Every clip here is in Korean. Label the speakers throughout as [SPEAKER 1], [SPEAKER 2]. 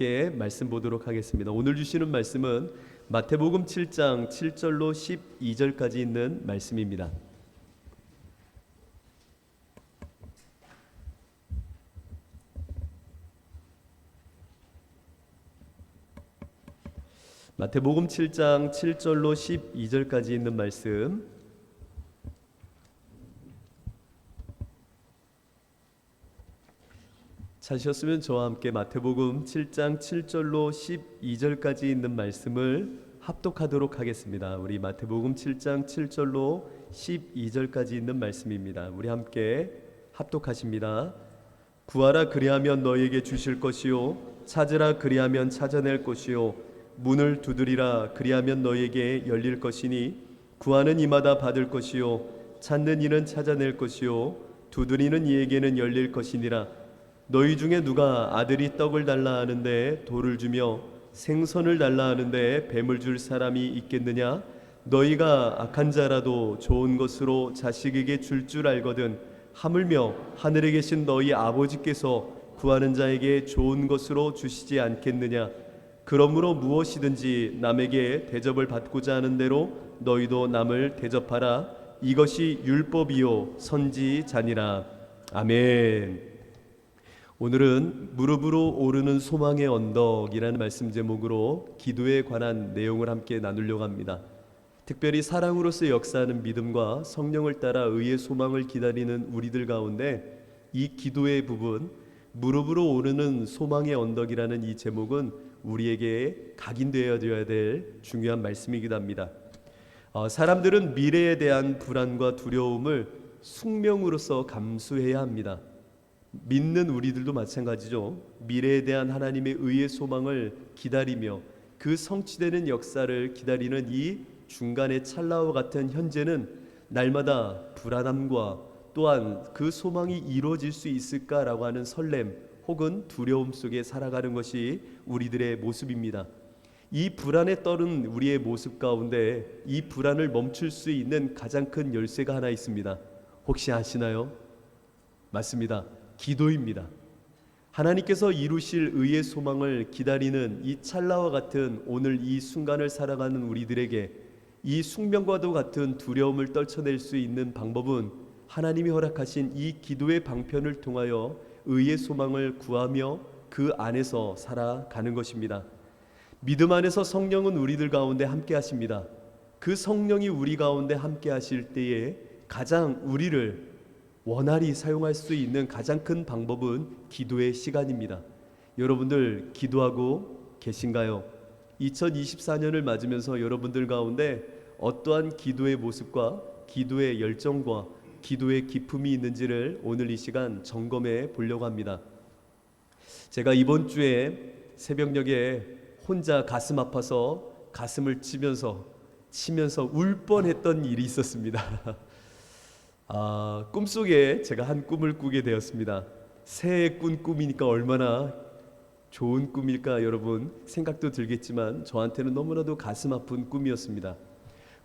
[SPEAKER 1] 함께 말씀 보도록 하겠습니다. 오늘 주시는 말씀은 마태복음 7장 7절로 12절까지 있는 말씀입니다. 마태복음 7장 7절로 12절까지 있는 말씀, 찾으셨으면 저와 함께 마태복음 7장 7절로 12절까지 있는 말씀을 합독하도록 하겠습니다. 우리 마태복음 7장 7절로 12절까지 있는 말씀입니다. 우리 함께 합독하십니다. 구하라 그리하면 너희에게 주실 것이요 찾으라 그리하면 찾아낼 것이요 문을 두드리라 그리하면 너희에게 열릴 것이니 구하는 이마다 받을 것이요 찾는 이는 찾아낼 것이요 두드리는 이에게는 열릴 것이니라. 너희 중에 누가 아들이 떡을 달라 하는데 돌을 주며 생선을 달라 하는데 뱀을 줄 사람이 있겠느냐? 너희가 악한 자라도 좋은 것으로 자식에게 줄 알거든 하물며 하늘에 계신 너희 아버지께서 구하는 자에게 좋은 것으로 주시지 않겠느냐? 그러므로 무엇이든지 남에게 대접을 받고자 하는 대로 너희도 남을 대접하라. 이것이 율법이요 선지자니라. 아멘. 오늘은 무릎으로 오르는 소망의 언덕이라는 말씀 제목으로 기도에 관한 내용을 함께 나누려고 합니다. 특별히 사랑으로서 역사하는 믿음과 성령을 따라 의의 소망을 기다리는 우리들 가운데 이 기도의 부분, 무릎으로 오르는 소망의 언덕이라는 이 제목은 우리에게 각인되어야 될 중요한 말씀이기도 합니다. 사람들은 미래에 대한 불안과 두려움을 숙명으로서 감수해야 합니다. 믿는 우리들도 마찬가지죠. 미래에 대한 하나님의 의의 소망을 기다리며 그 성취되는 역사를 기다리는 이 중간의 찰나와 같은 현재는 날마다 불안함과 또한 그 소망이 이루어질 수 있을까라고 하는 설렘 혹은 두려움 속에 살아가는 것이 우리들의 모습입니다. 이 불안에 떨은 우리의 모습 가운데 이 불안을 멈출 수 있는 가장 큰 열쇠가 하나 있습니다. 혹시 아시나요? 맞습니다. 기도입니다. 하나님께서 이루실 의의 소망을 기다리는 이 찰나와 같은 오늘 이 순간을 살아가는 우리들에게 이 숙명과도 같은 두려움을 떨쳐낼 수 있는 방법은 하나님이 허락하신 이 기도의 방편을 통하여 의의 소망을 구하며 그 안에서 살아가는 것입니다. 믿음 안에서 성령은 우리들 가운데 함께 하십니다. 그 성령이 우리 가운데 함께 하실 때에 가장 우리를 원활히 사용할 수 있는 가장 큰 방법은 기도의 시간입니다. 여러분들 기도하고 계신가요? 2024년을 맞으면서 여러분들 가운데 어떠한 기도의 모습과 기도의 열정과 기도의 기품이 있는지를 오늘 이 시간 점검해 보려고 합니다. 제가 이번 주에 새벽녘에 혼자 가슴 아파서 가슴을 치면서 울 뻔했던 일이 있었습니다. 꿈속에 제가 한 꿈을 꾸게 되었습니다. 새해 꾼 꿈이니까 얼마나 좋은 꿈일까 여러분 생각도 들겠지만 저한테는 너무나도 가슴 아픈 꿈이었습니다.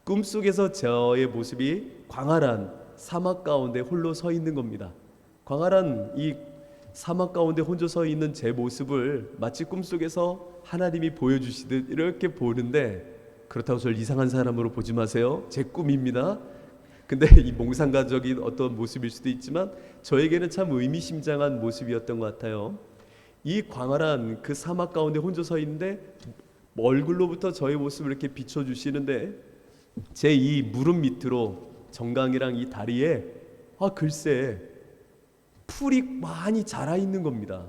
[SPEAKER 1] 꿈속에서 저의 모습이 광활한 사막 가운데 홀로 서 있는 겁니다. 광활한 이 사막 가운데 혼자 서 있는 제 모습을 마치 꿈속에서 하나님이 보여주시듯 이렇게 보는데, 그렇다고 저를 이상한 사람으로 보지 마세요. 제 꿈입니다. 근데 이 몽상가적인 어떤 모습일 수도 있지만 저에게는 참 의미심장한 모습이었던 것 같아요. 이 광활한 그 사막 가운데 혼자 서 있는데 얼굴로부터 저의 모습을 이렇게 비춰주시는데 제 이 무릎 밑으로 정강이랑 이 다리에 글쎄 풀이 많이 자라 있는 겁니다.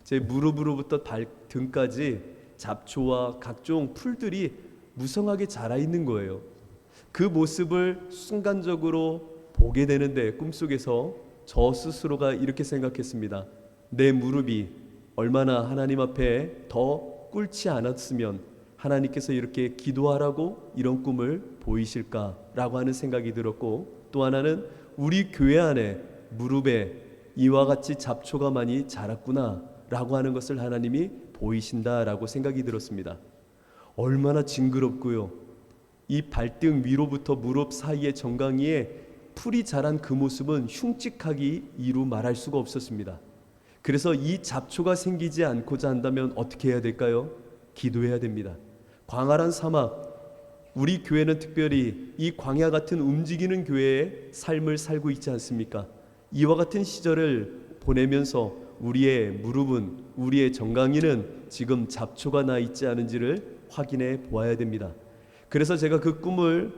[SPEAKER 1] 제 무릎으로부터 발등까지 잡초와 각종 풀들이 무성하게 자라 있는 거예요. 그 모습을 순간적으로 보게 되는데 꿈속에서 저 스스로가 이렇게 생각했습니다. 내 무릎이 얼마나 하나님 앞에 더 꿇지 않았으면 하나님께서 이렇게 기도하라고 이런 꿈을 보이실까라고 하는 생각이 들었고, 또 하나는 우리 교회 안에 무릎에 이와 같이 잡초가 많이 자랐구나 라고 하는 것을 하나님이 보이신다라고 생각이 들었습니다. 얼마나 징그럽고요. 이 발등 위로부터 무릎 사이의 정강이에 풀이 자란 그 모습은 흉측하기 이루 말할 수가 없었습니다. 그래서 이 잡초가 생기지 않고자 한다면 어떻게 해야 될까요? 기도해야 됩니다. 광활한 사막, 우리 교회는 특별히 이 광야 같은 움직이는 교회의 삶을 살고 있지 않습니까? 이와 같은 시절을 보내면서 우리의 무릎은, 우리의 정강이는 지금 잡초가 나 있지 않은지를 확인해 보아야 됩니다. 그래서 제가 그 꿈을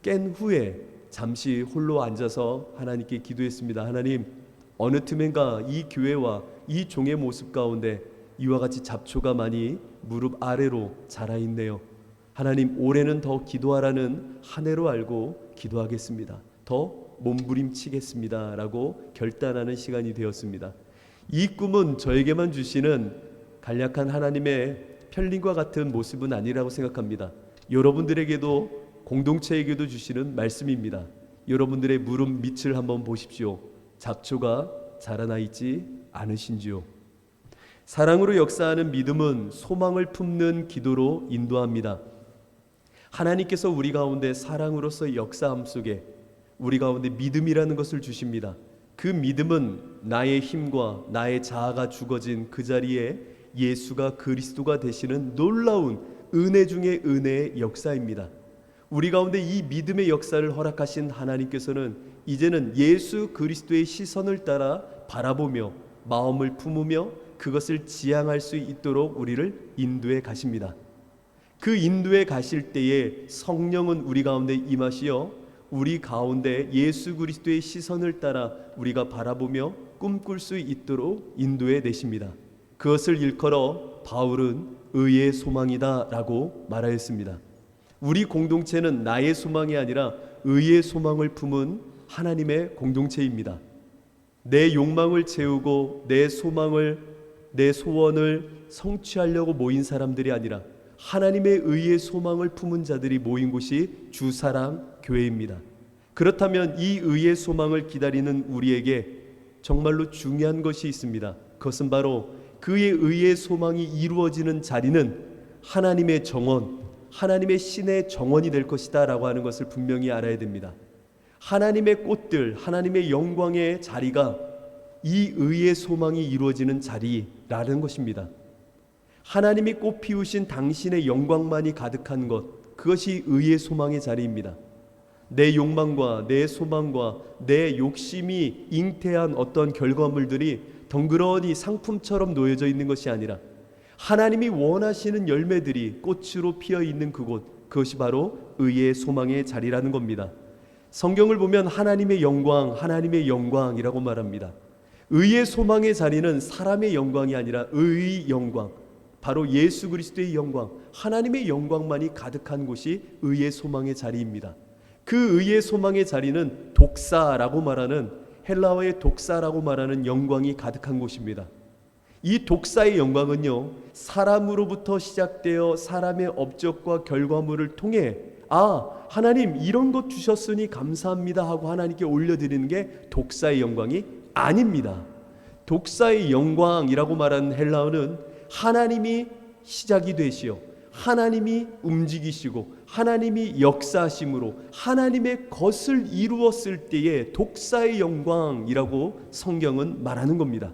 [SPEAKER 1] 깬 후에 잠시 홀로 앉아서 하나님께 기도했습니다. 하나님, 어느 틈엔가 이 교회와 이 종의 모습 가운데 이와 같이 잡초가 많이 무릎 아래로 자라 있네요. 하나님, 올해는 더 기도하라는 한 해로 알고 기도하겠습니다. 더 몸부림치겠습니다 라고 결단하는 시간이 되었습니다. 이 꿈은 저에게만 주시는 간략한 하나님의 편림과 같은 모습은 아니라고 생각합니다. 여러분들에게도, 공동체에게도 주시는 말씀입니다. 여러분들의 무릎 밑을 한번 보십시오. 잡초가 자라나 있지 않으신지요? 사랑으로 역사하는 믿음은 소망을 품는 기도로 인도합니다. 하나님께서 우리 가운데 사랑으로서 역사함 속에 우리 가운데 믿음이라는 것을 주십니다. 그 믿음은 나의 힘과 나의 자아가 죽어진 그 자리에 예수가 그리스도가 되시는 놀라운 은혜 중의 은혜의 역사입니다. 우리 가운데 이 믿음의 역사를 허락하신 하나님께서는 이제는 예수 그리스도의 시선을 따라 바라보며 마음을 품으며 그것을 지향할 수 있도록 우리를 인도해 가십니다. 그 인도해 가실 때에 성령은 우리 가운데 임하시어 우리 가운데 예수 그리스도의 시선을 따라 우리가 바라보며 꿈꿀 수 있도록 인도해 내십니다. 그것을 일컬어 바울은 의의 소망이다 라고 말하였습니다. 우리 공동체는 나의 소망이 아니라 의의 소망을 품은 하나님의 공동체입니다. 내 욕망을 채우고 내 소망을, 내 소원을 성취하려고 모인 사람들이 아니라 하나님의 의의 소망을 품은 자들이 모인 곳이 주사랑 교회입니다. 그렇다면 이 의의 소망을 기다리는 우리에게 정말로 중요한 것이 있습니다. 그것은 바로 그의 의의 소망이 이루어지는 자리는 하나님의 정원, 하나님의 신의 정원이 될 것이다 라고 하는 것을 분명히 알아야 됩니다. 하나님의 꽃들, 하나님의 영광의 자리가 이 의의 소망이 이루어지는 자리라는 것입니다. 하나님이 꽃 피우신 당신의 영광만이 가득한 것, 그것이 의의 소망의 자리입니다. 내 욕망과 내 소망과 내 욕심이 잉태한 어떤 결과물들이 덩그러니 상품처럼 놓여져 있는 것이 아니라 하나님이 원하시는 열매들이 꽃으로 피어 있는 그곳, 그것이 바로 의의 소망의 자리라는 겁니다. 성경을 보면 하나님의 영광이라고 말합니다. 의의 소망의 자리는 사람의 영광이 아니라 의의 영광, 바로 예수 그리스도의 영광, 하나님의 영광만이 가득한 곳이 의의 소망의 자리입니다. 그 의의 소망의 자리는 독사라고 말하는, 헬라어의 독사라고 말하는 영광이 가득한 곳입니다. 이 독사의 영광은요, 사람으로부터 시작되어 사람의 업적과 결과물을 통해 하나님 이런 것 주셨으니 감사합니다 하고 하나님께 올려드리는 게 독사의 영광이 아닙니다. 독사의 영광이라고 말하는 헬라어는 하나님이 시작이 되시어 하나님이 움직이시고 하나님이 역사하심으로 하나님의 것을 이루었을 때의 독사의 영광이라고 성경은 말하는 겁니다.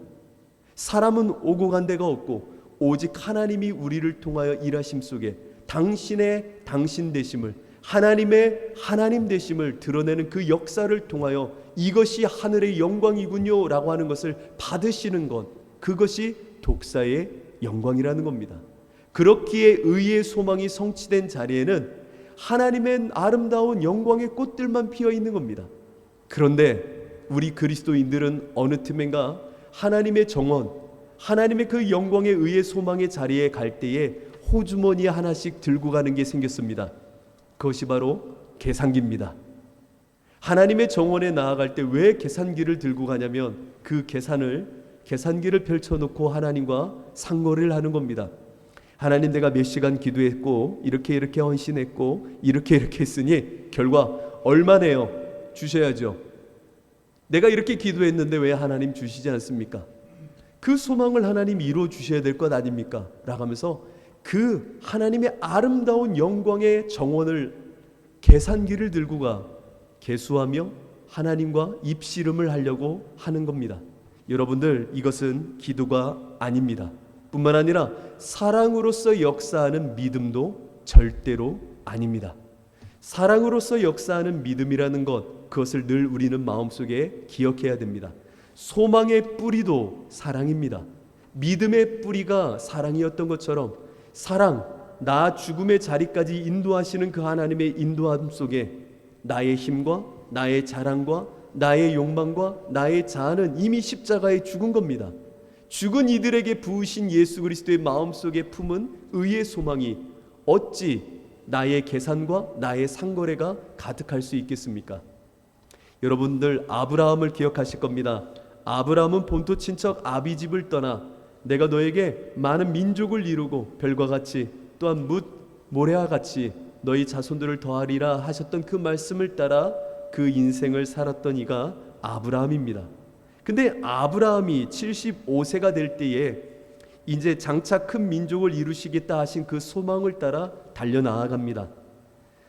[SPEAKER 1] 사람은 오고 간 데가 없고 오직 하나님이 우리를 통하여 일하심 속에 당신의 당신 되심을, 하나님의 하나님 되심을 드러내는 그 역사를 통하여 이것이 하늘의 영광이군요 라고 하는 것을 받으시는 것, 그것이 독사의 영광이라는 겁니다. 그렇기에 의의 소망이 성취된 자리에는 하나님의 아름다운 영광의 꽃들만 피어 있는 겁니다. 그런데 우리 그리스도인들은 어느 틈엔가 하나님의 정원, 하나님의 그 영광의 의의 소망의 자리에 갈 때에 호주머니 하나씩 들고 가는 게 생겼습니다. 그것이 바로 계산기입니다. 하나님의 정원에 나아갈 때 왜 계산기를 들고 가냐면 그 계산기를 펼쳐놓고 하나님과 상거래를 하는 겁니다. 하나님, 내가 몇 시간 기도했고 이렇게 헌신했고 이렇게 했으니 결과 얼마네요? 주셔야죠. 내가 이렇게 기도했는데 왜 하나님 주시지 않습니까? 그 소망을 하나님 이루어 주셔야 될 것 아닙니까? 라고 하면서 그 하나님의 아름다운 영광의 정원을, 계산기를 들고 가 계수하며 하나님과 입씨름을 하려고 하는 겁니다. 여러분들, 이것은 기도가 아닙니다. 뿐만 아니라 사랑으로서 역사하는 믿음도 절대로 아닙니다. 사랑으로서 역사하는 믿음이라는 것, 그것을 늘 우리는 마음속에 기억해야 됩니다. 소망의 뿌리도 사랑입니다. 믿음의 뿌리가 사랑이었던 것처럼 사랑, 나 죽음의 자리까지 인도하시는 그 하나님의 인도함 속에 나의 힘과 나의 자랑과 나의 욕망과 나의 자아는 이미 십자가에 죽은 겁니다. 죽은 이들에게 부으신 예수 그리스도의 마음속에 품은 의의 소망이 어찌 나의 계산과 나의 상거래가 가득할 수 있겠습니까? 여러분들, 아브라함을 기억하실 겁니다. 아브라함은 본토 친척 아비집을 떠나 내가 너에게 많은 민족을 이루고 별과 같이 또한 뭇 모래와 같이 너희 자손들을 더하리라 하셨던 그 말씀을 따라 그 인생을 살았던 이가 아브라함입니다. 근데 아브라함이 75세가 될 때에 이제 장차 큰 민족을 이루시겠다 하신 그 소망을 따라 달려나아갑니다.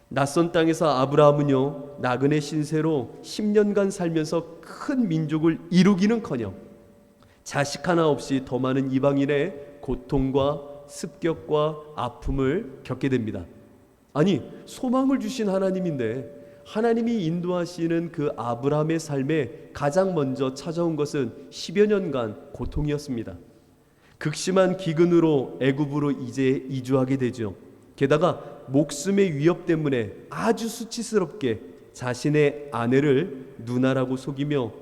[SPEAKER 1] 낯선 땅에서 아브라함은요, 나그네 신세로 10년간 살면서 큰 민족을 이루기는커녕 자식 하나 없이 더 많은 이방인의 고통과 습격과 아픔을 겪게 됩니다. 아니, 소망을 주신 하나님인데 하나님이 인도하시는 그 아브라함의 삶에 가장 먼저 찾아온 것은 10여 년간 고통이었습니다. 극심한 기근으로 애굽으로 이제 이주하게 되죠. 게다가 목숨의 위협 때문에 아주 수치스럽게 자신의 아내를 누나라고 속이며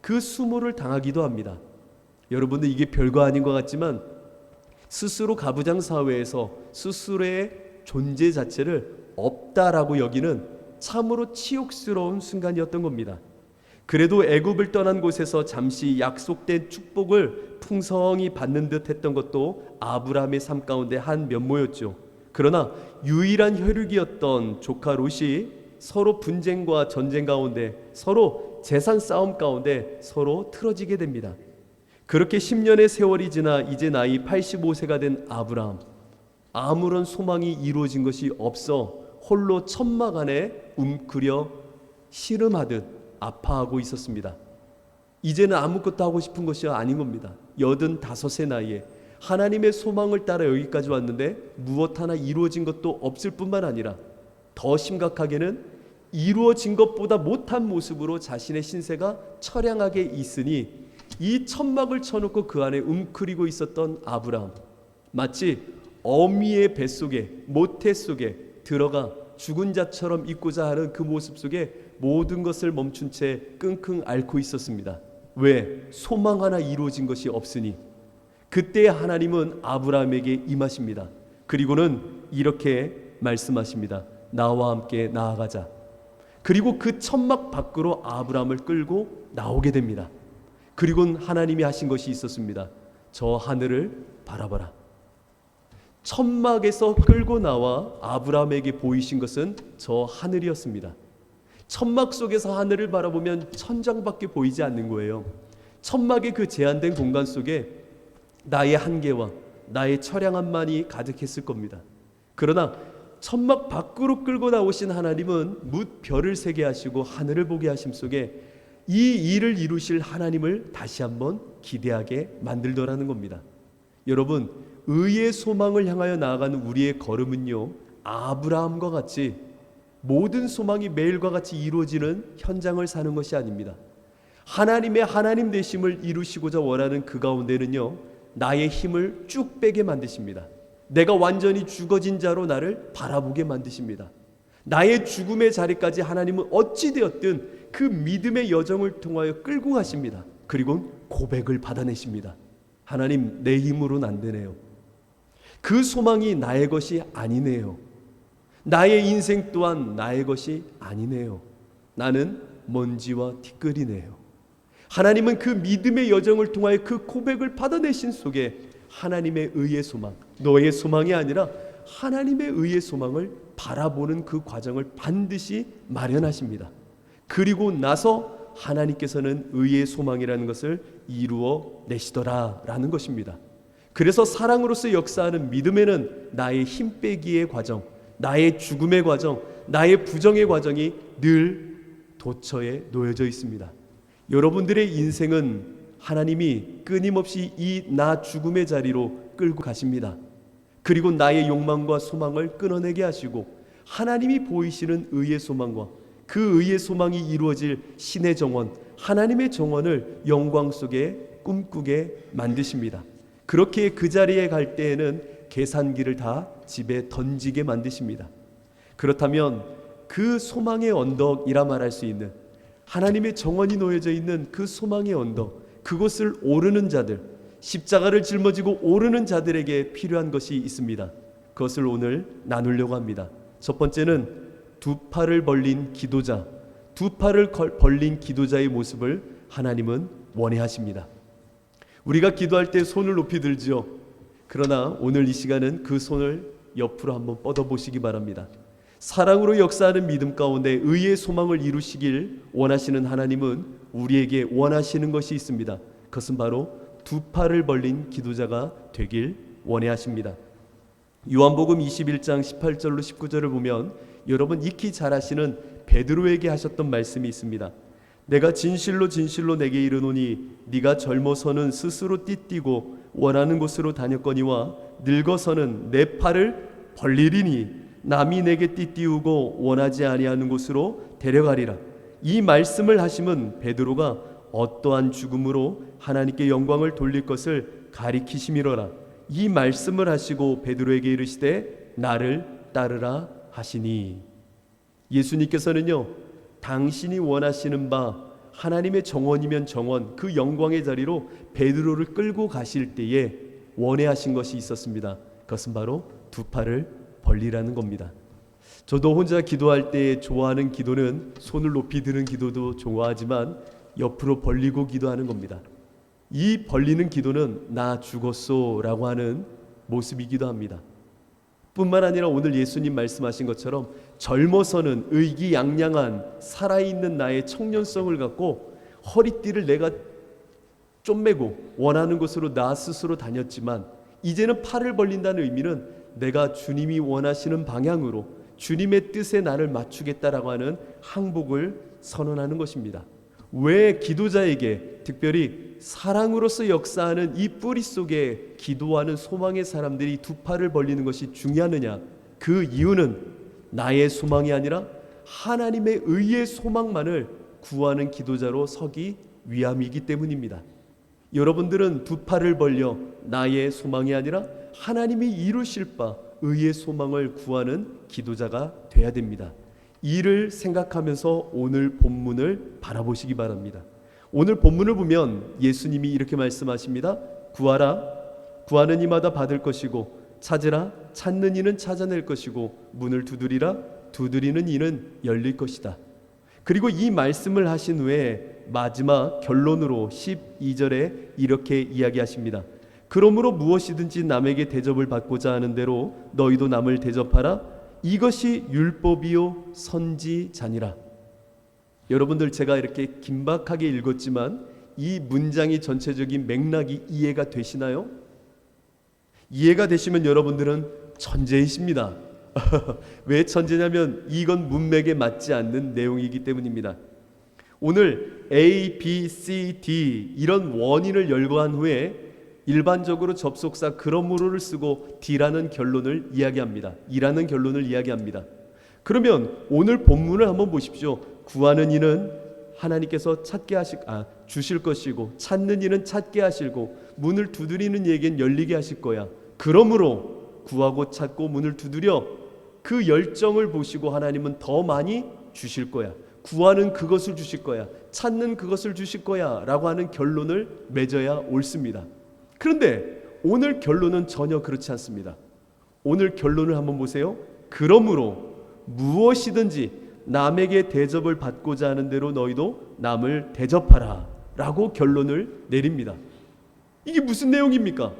[SPEAKER 1] 그 수모를 당하기도 합니다. 여러분들, 이게 별거 아닌 것 같지만 스스로 가부장 사회에서 스스로의 존재 자체를 없다라고 여기는 참으로 치욕스러운 순간이었던 겁니다. 그래도 애굽을 떠난 곳에서 잠시 약속된 축복을 풍성히 받는 듯 했던 것도 아브라함의 삶 가운데 한 면모였죠. 그러나 유일한 혈육이었던 조카 롯이 서로 분쟁과 전쟁 가운데, 서로 재산 싸움 가운데 서로 틀어지게 됩니다. 그렇게 10년의 세월이 지나 이제 나이 85세가 된 아브라함, 아무런 소망이 이루어진 것이 없어 홀로 천막 안에 웅크려 씨름하듯 아파하고 있었습니다. 이제는 아무것도 하고 싶은 것이 아닌 겁니다. 85세 나이에 하나님의 소망을 따라 여기까지 왔는데 무엇 하나 이루어진 것도 없을 뿐만 아니라 더 심각하게는 이루어진 것보다 못한 모습으로 자신의 신세가 처량하게 있으니 이 천막을 쳐놓고 그 안에 웅크리고 있었던 아브라함, 마치 어미의 뱃속에, 모태 속에 들어가 죽은 자처럼 있고자 하는 그 모습 속에 모든 것을 멈춘 채 끙끙 앓고 있었습니다. 왜? 소망 하나 이루어진 것이 없으니. 그때 하나님은 아브라함에게 임하십니다. 그리고는 이렇게 말씀하십니다. 나와 함께 나아가자. 그리고 그 천막 밖으로 아브라함을 끌고 나오게 됩니다. 그리고는 하나님이 하신 것이 있었습니다. 저 하늘을 바라봐라. 천막에서 끌고 나와 아브라함에게 보이신 것은 저 하늘이었습니다. 천막 속에서 하늘을 바라보면 천장밖에 보이지 않는 거예요. 천막의 그 제한된 공간 속에 나의 한계와 나의 처량함만이 가득했을 겁니다. 그러나 천막 밖으로 끌고 나오신 하나님은 뭇 별을 세게 하시고 하늘을 보게 하심 속에 이 일을 이루실 하나님을 다시 한번 기대하게 만들더라는 겁니다. 여러분, 의의 소망을 향하여 나아가는 우리의 걸음은요, 아브라함과 같이 모든 소망이 매일과 같이 이루어지는 현장을 사는 것이 아닙니다. 하나님의 하나님 되심을 이루시고자 원하는 그 가운데는요, 나의 힘을 쭉 빼게 만드십니다. 내가 완전히 죽어진 자로 나를 바라보게 만드십니다. 나의 죽음의 자리까지 하나님은 어찌되었든 그 믿음의 여정을 통하여 끌고 가십니다. 그리고 고백을 받아내십니다. 하나님, 내 힘으로는 안 되네요. 그 소망이 나의 것이 아니네요. 나의 인생 또한 나의 것이 아니네요. 나는 먼지와 티끌이네요. 하나님은 그 믿음의 여정을 통하여 그 고백을 받아내신 속에 하나님의 의의 소망, 너의 소망이 아니라 하나님의 의의 소망을 바라보는 그 과정을 반드시 마련하십니다. 그리고 나서 하나님께서는 의의 소망이라는 것을 이루어 내시더라라는 것입니다. 그래서 사랑으로서 역사하는 믿음에는 나의 힘 빼기의 과정, 나의 죽음의 과정, 나의 부정의 과정이 늘 도처에 놓여져 있습니다. 여러분들의 인생은 하나님이 끊임없이 이 나 죽음의 자리로 끌고 가십니다. 그리고 나의 욕망과 소망을 끊어내게 하시고 하나님이 보이시는 의의 소망과 그 의의 소망이 이루어질 신의 정원, 하나님의 정원을 영광 속에 꿈꾸게 만드십니다. 그렇게 그 자리에 갈 때에는 계산기를 다 집에 던지게 만드십니다. 그렇다면 그 소망의 언덕이라 말할 수 있는 하나님의 정원이 놓여져 있는 그 소망의 언덕, 그곳을 오르는 자들, 십자가를 짊어지고 오르는 자들에게 필요한 것이 있습니다. 그것을 오늘 나누려고 합니다. 첫 번째는 두 팔을 벌린 기도자, 두 팔을 벌린 기도자의 모습을 하나님은 원해하십니다. 우리가 기도할 때 손을 높이 들지요. 그러나 오늘 이 시간은 그 손을 옆으로 한번 뻗어보시기 바랍니다. 사랑으로 역사하는 믿음 가운데 의의 소망을 이루시길 원하시는 하나님은 우리에게 원하시는 것이 있습니다. 그것은 바로 두 팔을 벌린 기도자가 되길 원해하십니다. 요한복음 21장 18절로 19절을 보면 여러분 익히 잘 아시는 베드로에게 하셨던 말씀이 있습니다. 내가 진실로 진실로 내게 이르노니 네가 젊어서는 스스로 띠띠고 원하는 곳으로 다녔거니와 늙어서는 내 팔을 벌리리니 남이 내게 띠띠우고 원하지 아니하는 곳으로 데려가리라. 이 말씀을 하심은 베드로가 어떠한 죽음으로 하나님께 영광을 돌릴 것을 가리키심이로라. 이 말씀을 하시고 베드로에게 이르시되 나를 따르라 하시니, 예수님께서는요 당신이 원하시는 바 하나님의 정원이면 정원, 그 영광의 자리로 베드로를 끌고 가실 때에 원해하신 것이 있었습니다. 그것은 바로 두 팔을 벌리라는 겁니다. 저도 혼자 기도할 때 좋아하는 기도는 손을 높이 드는 기도도 좋아하지만 옆으로 벌리고 기도하는 겁니다. 이 벌리는 기도는 나 죽었소 라고 하는 모습이기도 합니다. 뿐만 아니라 오늘 예수님 말씀하신 것처럼 젊어서는 의기양양한 살아있는 나의 청년성을 갖고 허리띠를 내가 쪼매고 원하는 곳으로 나 스스로 다녔지만 이제는 팔을 벌린다는 의미는 내가 주님이 원하시는 방향으로 주님의 뜻에 나를 맞추겠다라고 하는 항복을 선언하는 것입니다. 왜 기도자에게 특별히 사랑으로서 역사하는 이 뿌리 속에 기도하는 소망의 사람들이 두 팔을 벌리는 것이 중요하느냐? 그 이유는 나의 소망이 아니라 하나님의 의의 소망만을 구하는 기도자로 서기 위함이기 때문입니다. 여러분들은 두 팔을 벌려 나의 소망이 아니라 하나님이 이루실 바 의의 소망을 구하는 기도자가 돼야 됩니다. 이를 생각하면서 오늘 본문을 바라보시기 바랍니다. 오늘 본문을 보면 예수님이 이렇게 말씀하십니다. 구하라, 구하는 이마다 받을 것이고 찾으라, 찾는 이는 찾아낼 것이고 문을 두드리라, 두드리는 이는 열릴 것이다. 그리고 이 말씀을 하신 후에 마지막 결론으로 12절에 이렇게 이야기하십니다. 그러므로 무엇이든지 남에게 대접을 받고자 하는 대로 너희도 남을 대접하라. 이것이 율법이요 선지자니라. 여러분들 제가 이렇게 긴박하게 읽었지만 이 문장의 전체적인 맥락이 이해가 되시나요? 이해가 되시면 여러분들은 천재이십니다. 왜 천재냐면 이건 문맥에 맞지 않는 내용이기 때문입니다. 오늘 A, B, C, D 이런 원인을 열거한 후에 일반적으로 접속사 그러므로를 쓰고 D라는 결론을 이야기합니다. E라는 결론을 이야기합니다. 그러면 오늘 본문을 한번 보십시오. 구하는 이는 하나님께서 주실 것이고 찾는 이는 찾게 하시고 문을 두드리는 이에겐 열리게 하실 거야. 그러므로 구하고 찾고 문을 두드려 그 열정을 보시고 하나님은 더 많이 주실 거야. 구하는 그것을 주실 거야. 찾는 그것을 주실 거야 라고 하는 결론을 맺어야 옳습니다. 그런데 오늘 결론은 전혀 그렇지 않습니다. 오늘 결론을 한번 보세요. 그러므로 무엇이든지 남에게 대접을 받고자 하는 대로 너희도 남을 대접하라 라고 결론을 내립니다. 이게 무슨 내용입니까?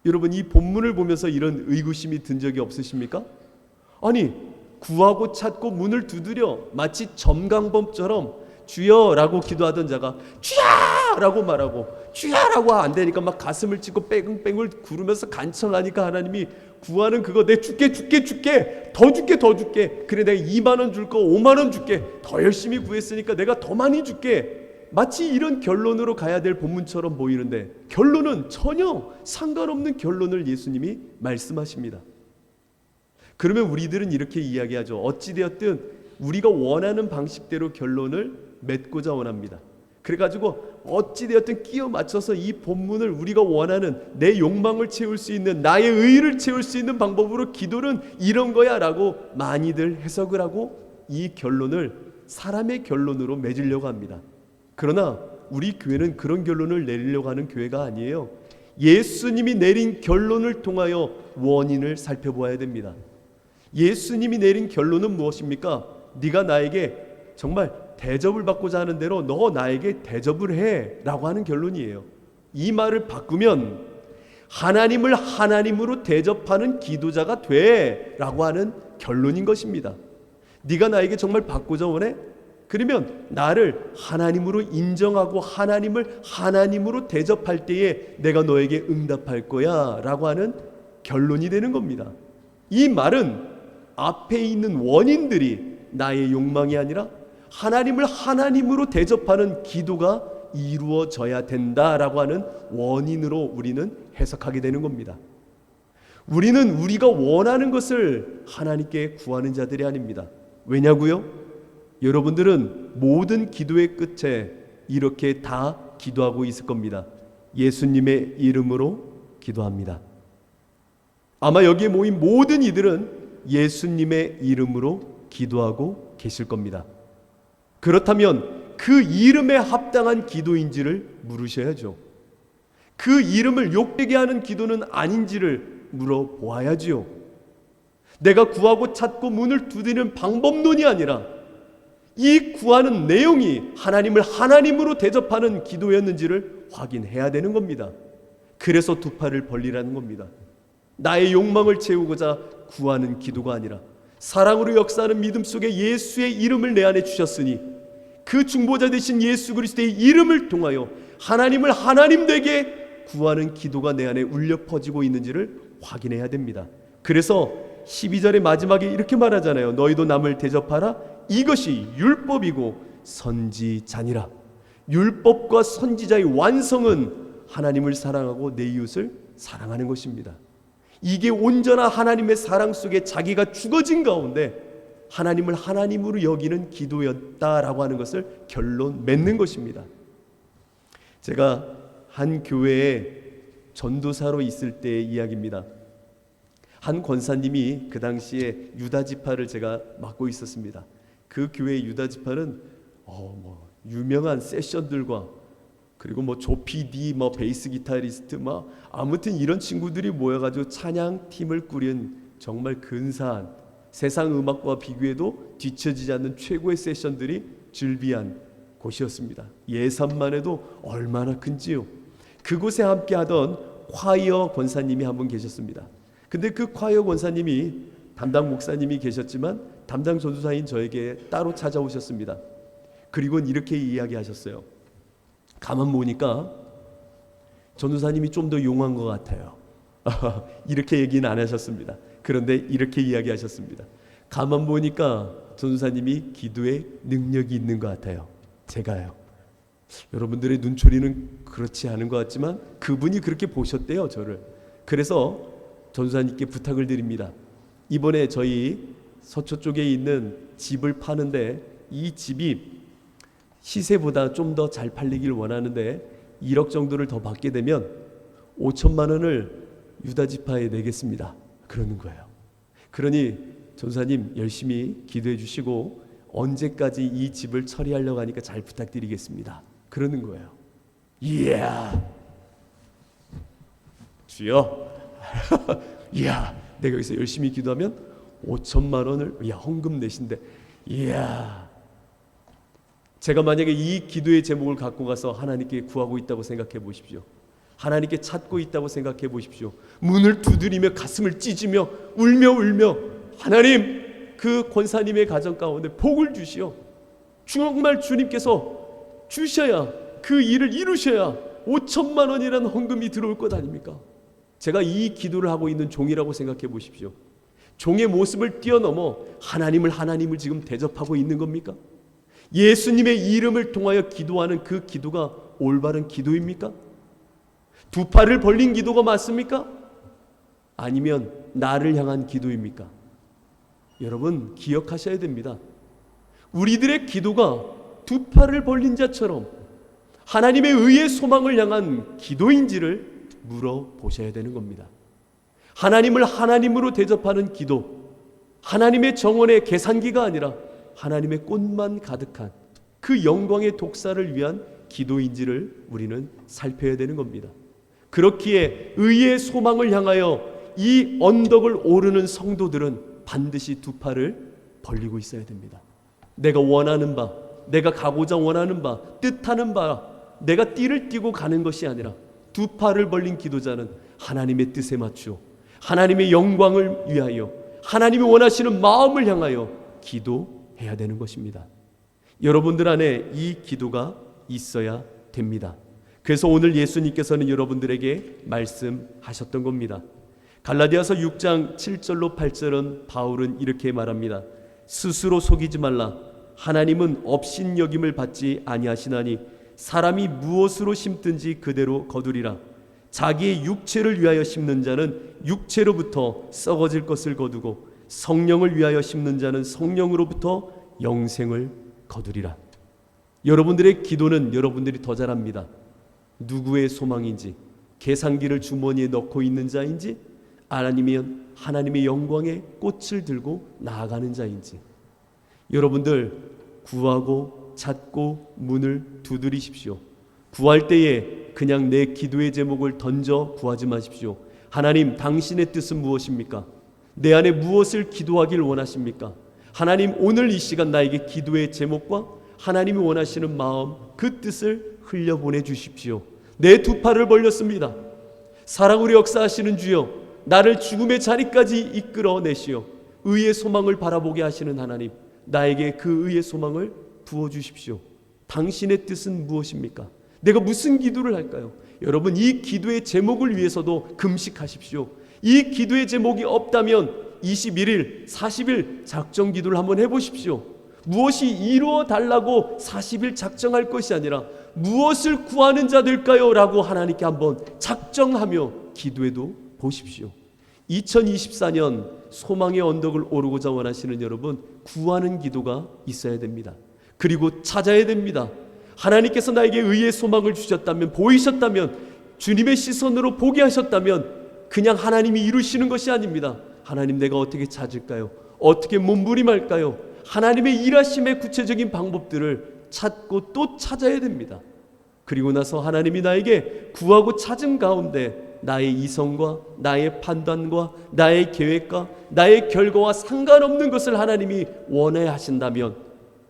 [SPEAKER 1] 여러분 이 본문을 보면서 이런 의구심이 든 적이 없으십니까? 아니 구하고 찾고 문을 두드려 마치 점강범처럼 주여라고 기도하던 자가 주야라고 말하고 주야라고 안 되니까 막 가슴을 찢고 뺑뺑을 구르면서 간청하니까 하나님이 구하는 그거 내 줄게 더 줄게 그래 내가 2만 원 줄 거 5만 원 줄게 더 열심히 구했으니까 내가 더 많이 줄게 마치 이런 결론으로 가야 될 본문처럼 보이는데 결론은 전혀 상관없는 결론을 예수님이 말씀하십니다. 그러면 우리들은 이렇게 이야기하죠. 어찌되었든 우리가 원하는 방식대로 결론을 맺고자 원합니다. 그래가지고 어찌되었든 끼워 맞춰서 이 본문을 우리가 원하는 내 욕망을 채울 수 있는, 나의 의의를 채울 수 있는 방법으로 기도는 이런 거야 라고 많이들 해석을 하고 이 결론을 사람의 결론으로 맺으려고 합니다. 그러나 우리 교회는 그런 결론을 내리려고 하는 교회가 아니에요. 예수님이 내린 결론을 통하여 원인을 살펴보아야 됩니다. 예수님이 내린 결론은 무엇입니까? 네가 나에게 정말 대접을 받고자 하는 대로 너 나에게 대접을 해 라고 하는 결론이에요. 이 말을 바꾸면 하나님을 하나님으로 대접하는 기도자가 돼 라고 하는 결론인 것입니다. 네가 나에게 정말 받고자 원해? 그러면 나를 하나님으로 인정하고 하나님을 하나님으로 대접할 때에 내가 너에게 응답할 거야 라고 하는 결론이 되는 겁니다. 이 말은 앞에 있는 원인들이 나의 욕망이 아니라 하나님을 하나님으로 대접하는 기도가 이루어져야 된다라고 하는 원인으로 우리는 해석하게 되는 겁니다. 우리는 우리가 원하는 것을 하나님께 구하는 자들이 아닙니다. 왜냐고요? 여러분들은 모든 기도의 끝에 이렇게 다 기도하고 있을 겁니다. 예수님의 이름으로 기도합니다. 아마 여기에 모인 모든 이들은 예수님의 이름으로 기도하고 계실 겁니다. 그렇다면 그 이름에 합당한 기도인지를 물으셔야죠. 그 이름을 욕되게 하는 기도는 아닌지를 물어보아야지요. 내가 구하고 찾고 문을 두드리는 방법론이 아니라 이 구하는 내용이 하나님을 하나님으로 대접하는 기도였는지를 확인해야 되는 겁니다. 그래서 두 팔을 벌리라는 겁니다. 나의 욕망을 채우고자 구하는 기도가 아니라 사랑으로 역사하는 믿음 속에 예수의 이름을 내 안에 주셨으니 그 중보자 되신 예수 그리스도의 이름을 통하여 하나님을 하나님 되게 구하는 기도가 내 안에 울려 퍼지고 있는지를 확인해야 됩니다. 그래서 12절의 마지막에 이렇게 말하잖아요. 너희도 남을 대접하라. 이것이 율법이고 선지자니라. 율법과 선지자의 완성은 하나님을 사랑하고 내 이웃을 사랑하는 것입니다. 이게 온전한 하나님의 사랑 속에 자기가 죽어진 가운데 하나님을 하나님으로 여기는 기도였다라고 하는 것을 결론 맺는 것입니다. 제가 한 교회에 전도사로 있을 때의 이야기입니다. 한 권사님이 그 당시에 유다지파를 제가 맡고 있었습니다. 그 교회의 유다지파는 유명한 세션들과 그리고 조피디 베이스 기타리스트 아무튼 이런 친구들이 모여가지고 찬양 팀을 꾸린 정말 근사한 세상 음악과 비교해도 뒤처지지 않는 최고의 세션들이 즐비한 곳이었습니다. 예산만 해도 얼마나 큰지요. 그곳에 함께하던 콰이어 권사님이 한 분 계셨습니다. 근데 그 콰이어 권사님이 담당 목사님이 계셨지만 담당 전도사인 저에게 따로 찾아오셨습니다. 그리고는 이렇게 이야기하셨어요. 가만 보니까 전도사님이 좀 더 용한 것 같아요. 이렇게 얘기는 안 하셨습니다. 그런데 이렇게 이야기하셨습니다. 가만 보니까 전도사님이 기도에 능력이 있는 것 같아요. 제가요. 여러분들의 눈초리는 그렇지 않은 것 같지만 그분이 그렇게 보셨대요, 저를. 그래서 전도사님께 부탁을 드립니다. 이번에 저희 서초 쪽에 있는 집을 파는데 이 집이 시세보다 좀 더 잘 팔리길 원하는데 1억 정도를 더 받게 되면 5천만 원을 유다지파에 내겠습니다. 그러는 거예요. 그러니 전사님 열심히 기도해 주시고 언제까지 이 집을 처리하려고 하니까 잘 부탁드리겠습니다. 그러는 거예요. 이야 주여 이야 내가 여기서 열심히 기도하면 5천만 원을 헌금 내신대. 이야 제가 만약에 이 기도의 제목을 갖고 가서 하나님께 구하고 있다고 생각해 보십시오. 하나님께 찾고 있다고 생각해 보십시오. 문을 두드리며 가슴을 찢으며 울며 하나님 그 권사님의 가정 가운데 복을 주시오. 정말 주님께서 주셔야 그 일을 이루셔야 5천만 원이라는 헌금이 들어올 것 아닙니까? 제가 이 기도를 하고 있는 종이라고 생각해 보십시오. 종의 모습을 뛰어넘어 하나님을 지금 대접하고 있는 겁니까? 예수님의 이름을 통하여 기도하는 그 기도가 올바른 기도입니까? 두 팔을 벌린 기도가 맞습니까? 아니면 나를 향한 기도입니까? 여러분 기억하셔야 됩니다. 우리들의 기도가 두 팔을 벌린 자처럼 하나님의 의의 소망을 향한 기도인지를 물어보셔야 되는 겁니다. 하나님을 하나님으로 대접하는 기도, 하나님의 정원의 계산기가 아니라 하나님의 꽃만 가득한 그 영광의 독사를 위한 기도인지를 우리는 살펴야 되는 겁니다. 그렇기에 의의 소망을 향하여 이 언덕을 오르는 성도들은 반드시 두 팔을 벌리고 있어야 됩니다. 내가 원하는 바, 내가 가고자 원하는 바, 뜻하는 바, 내가 띠를 띠고 가는 것이 아니라 두 팔을 벌린 기도자는 하나님의 뜻에 맞추어 하나님의 영광을 위하여 하나님이 원하시는 마음을 향하여 기도해야 되는 것입니다. 여러분들 안에 이 기도가 있어야 됩니다. 그래서 오늘 예수님께서는 여러분들에게 말씀하셨던 겁니다. 갈라디아서 6장 7절로 8절은 바울은 이렇게 말합니다. 스스로 속이지 말라. 하나님은 업신여김을 받지 아니하시나니 사람이 무엇으로 심든지 그대로 거두리라. 자기의 육체를 위하여 심는 자는 육체로부터 썩어질 것을 거두고 성령을 위하여 심는 자는 성령으로부터 영생을 거두리라. 여러분들의 기도는 여러분들이 더 잘합니다. 누구의 소망인지, 계산기를 주머니에 넣고 있는 자인지, 아니면 하나님의 영광의 꽃을 들고 나아가는 자인지. 여러분들 구하고 찾고 문을 두드리십시오. 구할 때에 그냥 내 기도의 제목을 던져 구하지 마십시오. 하나님, 당신의 뜻은 무엇입니까? 내 안에 무엇을 기도하길 원하십니까? 하나님, 오늘 이 시간 나에게 기도의 제목과 하나님이 원하시는 마음, 그 뜻을 흘려보내 주십시오. 내 두 팔을 벌렸습니다. 사랑으로 역사하시는 주여, 나를 죽음의 자리까지 이끌어내시어 의의 소망을 바라보게 하시는 하나님, 나에게 그 의의 소망을 부어주십시오. 당신의 뜻은 무엇입니까? 내가 무슨 기도를 할까요? 여러분, 이 기도의 제목을 위해서도 금식하십시오. 이 기도의 제목이 없다면 21일, 40일 작정 기도를 한번 해보십시오. 무엇이 이루어 달라고 40일 작정할 것이 아니라 무엇을 구하는 자 될까요? 라고 하나님께 한번 작정하며 기도해도 보십시오. 2024년 소망의 언덕을 오르고자 원하시는 여러분, 구하는 기도가 있어야 됩니다. 그리고 찾아야 됩니다. 하나님께서 나에게 의의 소망을 주셨다면, 보이셨다면, 주님의 시선으로 보게 하셨다면 그냥 하나님이 이루시는 것이 아닙니다. 하나님, 내가 어떻게 찾을까요? 어떻게 몸부림할까요? 하나님의 일하심의 구체적인 방법들을 찾고 또 찾아야 됩니다. 그리고 나서 하나님이 나에게 구하고 찾은 가운데 나의 이성과 나의 판단과 나의 계획과 나의 결과와 상관없는 것을 하나님이 원해 하신다면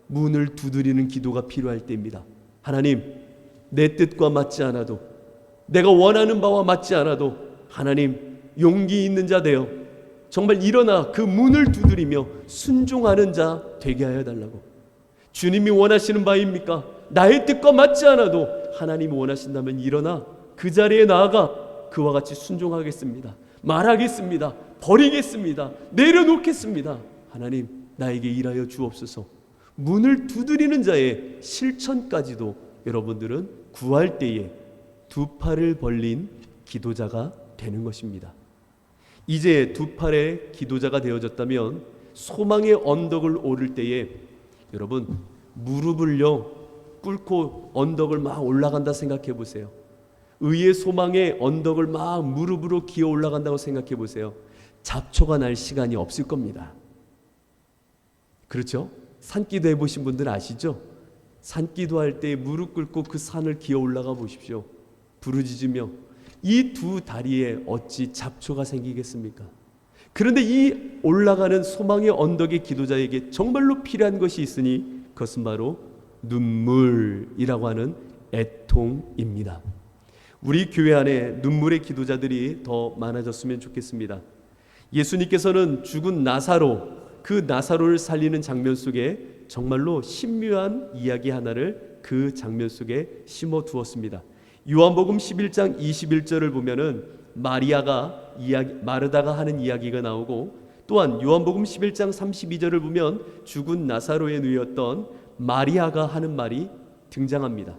[SPEAKER 1] 문을 두드리는 기도가 필요할 때입니다. 하나님, 내 뜻과 맞지 않아도, 내가 원하는 바와 맞지 않아도 하나님, 용기 있는 자 되어 정말 일어나 그 문을 두드리며 순종하는 자 되게 하여 달라고. 주님이 원하시는 바입니까? 나의 뜻과 맞지 않아도 하나님이 원하신다면 일어나 그 자리에 나아가 그와 같이 순종하겠습니다. 말하겠습니다. 버리겠습니다. 내려놓겠습니다. 하나님, 나에게 일하여 주옵소서. 문을 두드리는 자의 실천까지도 여러분들은 구할 때에 두 팔을 벌린 기도자가 되는 것입니다. 이제 두 팔의 기도자가 되어졌다면 소망의 언덕을 오를 때에 여러분, 무릎을요 꿇고 언덕을 막 올라간다 생각해 보세요. 의의 소망의 언덕을 막 무릎으로 기어 올라간다고 생각해 보세요. 잡초가 날 시간이 없을 겁니다. 그렇죠? 산기도 해보신 분들 아시죠? 산기도 할 때 무릎 꿇고 그 산을 기어 올라가 보십시오. 부르짖으며. 이 두 다리에 어찌 잡초가 생기겠습니까? 그런데 이 올라가는 소망의 언덕의 기도자에게 정말로 필요한 것이 있으니 그것은 바로 눈물이라고 하는 애통입니다. 우리 교회 안에 눈물의 기도자들이 더 많아졌으면 좋겠습니다. 예수님께서는 죽은 나사로, 그 나사로를 살리는 장면 속에 정말로 신묘한 이야기 하나를 그 장면 속에 심어 두었습니다. 요한복음 11장 21절을 보면은 마르다가 하는 이야기가 나오고, 또한 요한복음 11장 32절을 보면 죽은 나사로에 누였던 마리아가 하는 말이 등장합니다.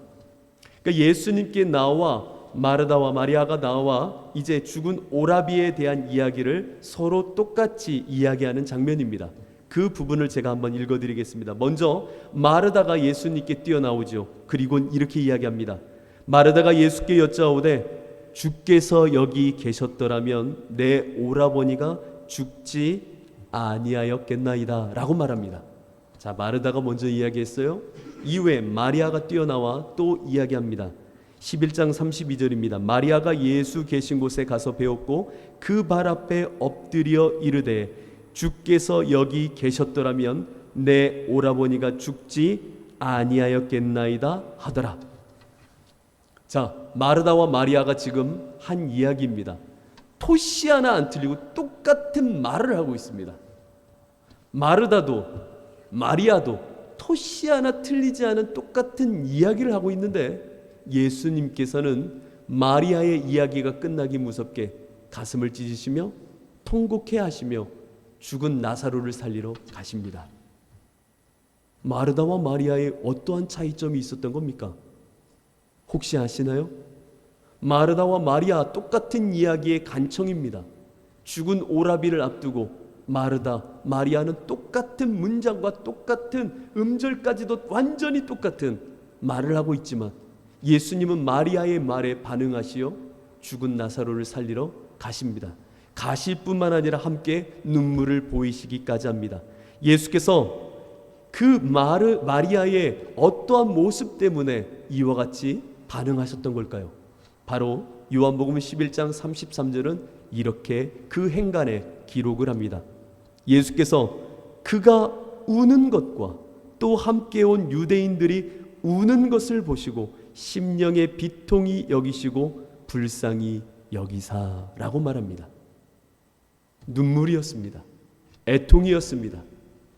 [SPEAKER 1] 그러니까 예수님께 나와 마르다와 마리아가 나와 이제 죽은 오라비에 대한 이야기를 서로 똑같이 이야기하는 장면입니다. 그 부분을 제가 한번 읽어드리겠습니다. 먼저 마르다가 예수님께 뛰어나오죠. 그리고 이렇게 이야기합니다. 마르다가 예수께 여짜오되 주께서 여기 계셨더라면 내 오라버니가 죽지 아니하였겠나이다 라고 말합니다. 자, 마르다가 먼저 이야기했어요. 이후에 마리아가 뛰어나와 또 이야기합니다. 11장 32절입니다. 마리아가 예수 계신 곳에 가서 배웠고 그 발 앞에 엎드려 이르되 주께서 여기 계셨더라면 내 오라버니가 죽지 아니하였겠나이다 하더라. 자, 마르다와 마리아가 지금 한 이야기입니다. 토시 하나 안 틀리고 똑같은 말을 하고 있습니다. 마르다도 마리아도 토시 하나 틀리지 않은 똑같은 이야기를 하고 있는데 예수님께서는 마리아의 이야기가 끝나기 무섭게 가슴을 찢으시며 통곡해 하시며 죽은 나사로를 살리러 가십니다. 마르다와 마리아의 어떠한 차이점이 있었던 겁니까? 혹시 아시나요? 마르다와 마리아 똑같은 이야기의 간청입니다. 죽은 오라비를 앞두고 마르다, 마리아는 똑같은 문장과 똑같은 음절까지도 완전히 똑같은 말을 하고 있지만 예수님은 마리아의 말에 반응하시어 죽은 나사로를 살리러 가십니다. 가실 뿐만 아니라 함께 눈물을 보이시기까지 합니다. 예수께서 그 마리아의 어떠한 모습 때문에 이와 같이 반응하셨던 걸까요? 바로 요한복음 11장 33절은 이렇게 그 행간에 기록을 합니다. 예수께서 그가 우는 것과 또 함께 온 유대인들이 우는 것을 보시고 심령의 비통이 여기시고 불쌍히 여기사라고 말합니다. 눈물이었습니다. 애통이었습니다.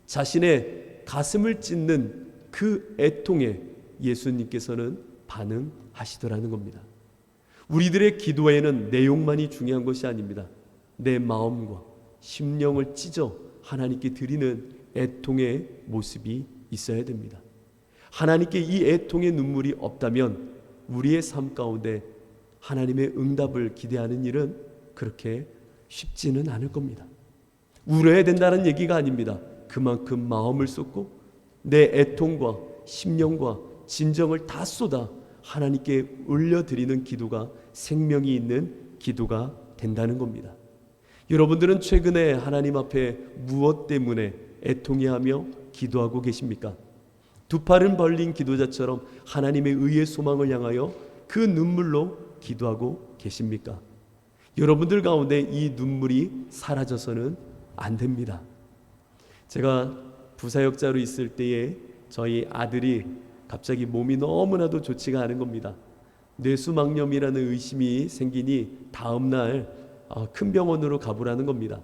[SPEAKER 1] 자신의 가슴을 찢는 그 애통에 예수님께서는 반응하시더라는 겁니다. 우리들의 기도에는 내용만이 중요한 것이 아닙니다. 내 마음과 심령을 찢어 하나님께 드리는 애통의 모습이 있어야 됩니다. 하나님께 이 애통의 눈물이 없다면 우리의 삶 가운데 하나님의 응답을 기대하는 일은 그렇게 쉽지는 않을 겁니다. 울어야 된다는 얘기가 아닙니다. 그만큼 마음을 쏟고 내 애통과 심령과 진정을 다 쏟아 하나님께 올려드리는 기도가 생명이 있는 기도가 된다는 겁니다. 여러분들은 최근에 하나님 앞에 무엇 때문에 애통해하며 기도하고 계십니까? 두 팔은 벌린 기도자처럼 하나님의 의의 소망을 향하여 그 눈물로 기도하고 계십니까? 여러분들 가운데 이 눈물이 사라져서는 안 됩니다. 제가 부사역자로 있을 때에 저희 아들이 갑자기 몸이 너무나도 좋지가 않은 겁니다. 뇌수막염이라는 의심이 생기니 다음 날 큰 병원으로 가보라는 겁니다.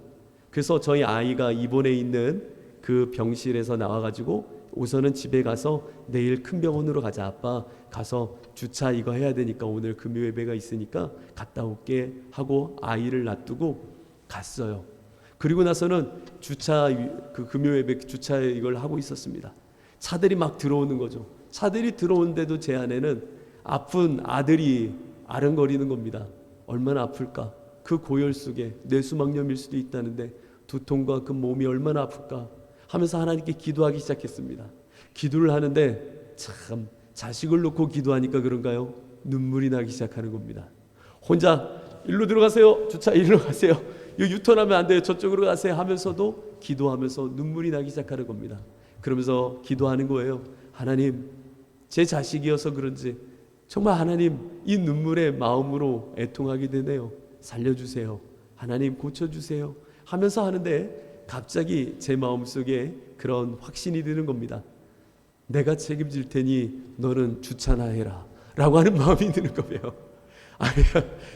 [SPEAKER 1] 그래서 저희 아이가 입원해 있는 그 병실에서 나와가지고 우선은 집에 가서 내일 큰 병원으로 가자. 아빠 가서 주차 이거 해야 되니까 오늘 금요 예배가 있으니까 갔다 올게 하고 아이를 놔두고 갔어요. 그리고 나서는 그 금요 예배 주차 이걸 하고 있었습니다. 차들이 막 들어오는 거죠. 차들이 들어오는데도 제 안에는 아픈 아들이 아른거리는 겁니다. 얼마나 아플까? 그 고열 속에 뇌수막염일 수도 있다는데 두통과 그 몸이 얼마나 아플까? 하면서 하나님께 기도하기 시작했습니다. 기도를 하는데 참 자식을 놓고 기도하니까 그런가요? 눈물이 나기 시작하는 겁니다. 혼자 일로 들어가세요. 주차 일로 가세요. 여기 유턴하면 안 돼요. 저쪽으로 가세요 하면서도 기도하면서 눈물이 나기 시작하는 겁니다. 그러면서 기도하는 거예요. 하나님, 제 자식이어서 그런지 정말 하나님 이 눈물의 마음으로 애통하게 되네요. 살려주세요. 하나님 고쳐주세요 하면서 하는데 갑자기 제 마음속에 그런 확신이 드는 겁니다. 내가 책임질 테니 너는 주차나 해라 라고 하는 마음이 드는 거예요.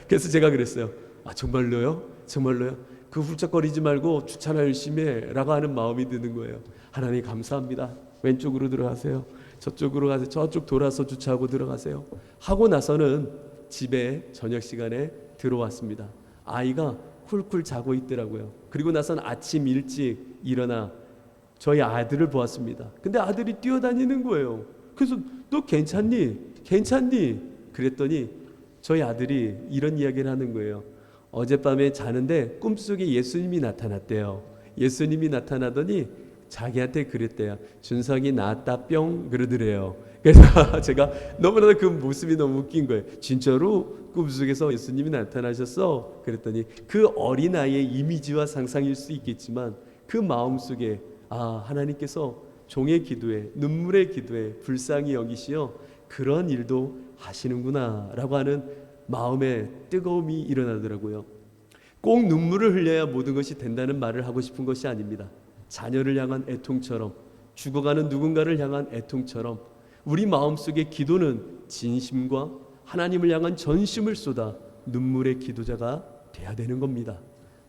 [SPEAKER 1] 그래서 제가 그랬어요. 정말로요? 정말로요? 그 훌쩍거리지 말고 주차나 열심히 해 라고 하는 마음이 드는 거예요. 하나님 감사합니다. 왼쪽으로 들어가세요. 저쪽으로 가세요. 저쪽 돌아서 주차하고 들어가세요. 하고 나서는 집에 저녁 시간에 들어왔습니다. 아이가 쿨쿨 자고 있더라고요. 그리고 나서는 아침 일찍 일어나 저희 아들을 보았습니다. 근데 아들이 뛰어다니는 거예요. 그래서 너 괜찮니? 괜찮니? 그랬더니 저희 아들이 이런 이야기를 하는 거예요. 어젯밤에 자는데 꿈속에 예수님이 나타났대요. 예수님이 나타나더니 자기한테 그랬대요. 준석이 나았다 뿅 그러더래요. 그래서 제가 너무나도 그 모습이 너무 웃긴 거예요. 진짜로 꿈속에서 예수님이 나타나셨어? 그랬더니 그 어린아이의 이미지와 상상일 수 있겠지만 그 마음속에 하나님께서 종의 기도에, 눈물의 기도에 불쌍히 여기시어 그런 일도 하시는구나 라고 하는 마음의 뜨거움이 일어나더라고요. 꼭 눈물을 흘려야 모든 것이 된다는 말을 하고 싶은 것이 아닙니다. 자녀를 향한 애통처럼, 죽어가는 누군가를 향한 애통처럼 우리 마음속의 기도는 진심과 하나님을 향한 전심을 쏟아 눈물의 기도자가 돼야 되는 겁니다.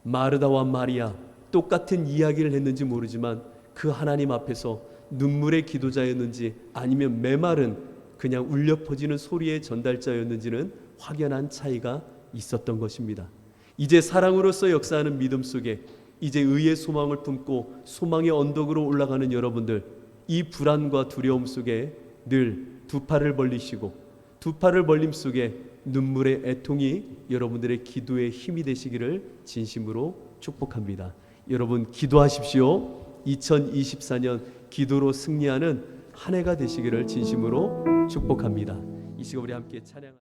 [SPEAKER 1] 마르다와 마리아 똑같은 이야기를 했는지 모르지만 그 하나님 앞에서 눈물의 기도자였는지 아니면 메마른 그냥 울려 퍼지는 소리의 전달자였는지는 확연한 차이가 있었던 것입니다. 이제 사랑으로서 역사하는 믿음 속에 이제 의의 소망을 품고 소망의 언덕으로 올라가는 여러분들, 이 불안과 두려움 속에 늘 두 팔을 벌리시고 두 팔을 벌림 속에 눈물의 애통이 여러분들의 기도의 힘이 되시기를 진심으로 축복합니다. 여러분 기도하십시오. 2024년 기도로 승리하는 한 해가 되시기를 진심으로 축복합니다. 이 시간 우리 함께 찬양